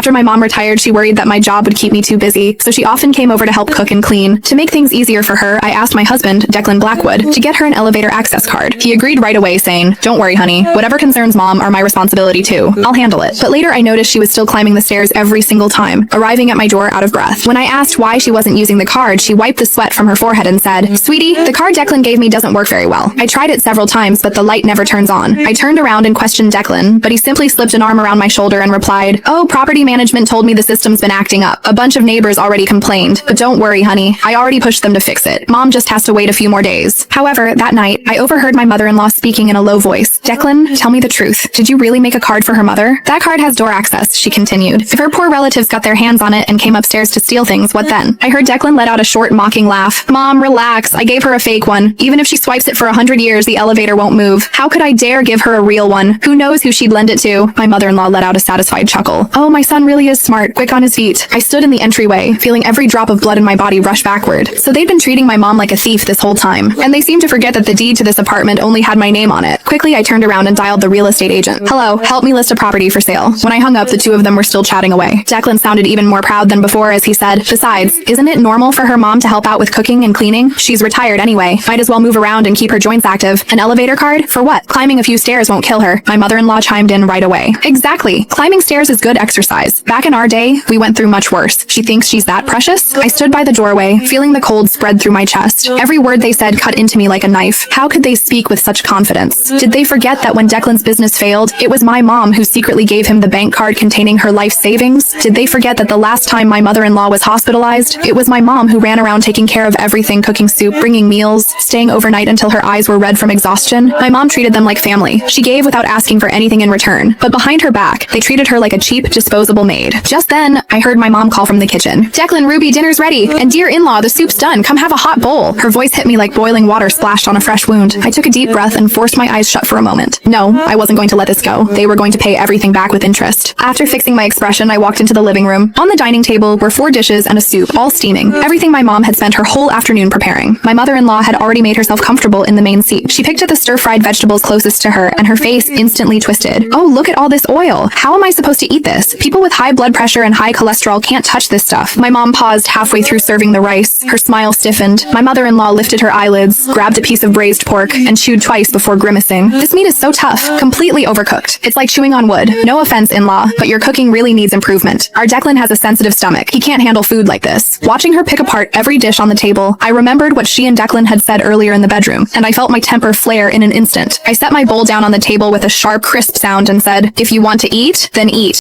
After my mom retired, she worried that my job would keep me too busy, so she often came over to help cook and clean. To make things easier for her, I asked my husband, Declan Blackwood, to get her an elevator access card. He agreed right away, saying, "Don't worry, honey. Whatever concerns mom are my responsibility too. I'll handle it." But later I noticed she was still climbing the stairs every single time, arriving at my door out of breath. When I asked why she wasn't using the card, she wiped the sweat from her forehead and said, "Sweetie, the card Declan gave me doesn't work very well. I tried it several times, but the light never turns on." I turned around and questioned Declan, but he simply slipped an arm around my shoulder and replied, "Oh, property management told me the system's been acting up. A bunch of neighbors already complained, but don't worry, honey. I already pushed them to fix it. Mom just has to wait a few more days." However, that night, I overheard my mother-in-law speaking in a low voice. "Declan, tell me the truth. Did you really make a card for her mother?" "That card has door access," she continued. "If her poor relatives got their hands on it and came upstairs to steal things, what then?" I heard Declan let out a short, mocking laugh. "Mom, relax. I gave her a fake one. Even if she swipes it for 100 years, the elevator won't move. How could I dare give her a real one? Who knows who she'd lend it to?" My mother-in-law let out a satisfied chuckle. "Oh, my son really is smart, quick on his feet." I stood in the entryway, feeling every drop of blood in my body rush backward. So they'd been treating my mom like a thief this whole time, and they seemed to forget that the deed to this apartment only had my name on it. Quickly, I turned around and dialed the real estate agent. "Hello, help me list a property for sale." When I hung up, the two of them were still chatting away. Declan sounded even more proud than before as he said, "Besides, isn't it normal for her mom to help out with cooking and cleaning? She's retired anyway. Might as well move around and keep her joints active. An elevator card? For what? Climbing a few stairs won't kill her." My mother-in-law chimed in right away. "Exactly. Climbing stairs is good exercise. Back in our day, we went through much worse. She thinks she's that precious?" I stood by the doorway, feeling the cold spread through my chest. Every word they said cut into me like a knife. How could they speak with such confidence? Did they forget that when Declan's business failed, it was my mom who secretly gave him the bank card containing her life savings? Did they forget that the last time my mother-in-law was hospitalized, it was my mom who ran around taking care of everything, cooking soup, bringing meals, staying overnight until her eyes were red from exhaustion? My mom treated them like family. She gave without asking for anything in return. But behind her back, they treated her like a cheap, disposable maid. Just then, I heard my mom call from the kitchen. "Declan, Ruby, dinner's ready. And dear in-law, the soup's done. Come have a hot bowl." Her voice hit me like boiling water splashed on a fresh wound. I took a deep breath and forced my eyes shut for a moment. No, I wasn't going to let this go. They were going to pay everything back with interest. After fixing my expression, I walked into the living room. On the dining table were 4 dishes and a soup, all steaming. Everything my mom had spent her whole afternoon preparing. My mother-in-law had already made herself comfortable in the main seat. She picked at the stir-fried vegetables closest to her, and her face instantly twisted. "Oh, look at all this oil. How am I supposed to eat this? People with high blood pressure and high cholesterol can't touch this stuff." My mom paused halfway through serving the rice. Her smile stiffened. My mother-in-law lifted her eyelids, grabbed a piece of braised pork, and chewed twice before grimacing. "This meat is so tough, completely overcooked. It's like chewing on wood. No offense, in-law, but your cooking really needs improvement. Our Declan has a sensitive stomach. He can't handle food like this." Watching her pick apart every dish on the table, I remembered what she and Declan had said earlier in the bedroom, and I felt my temper flare in an instant. I set my bowl down on the table with a sharp, crisp sound and said, "If you want to eat, then eat."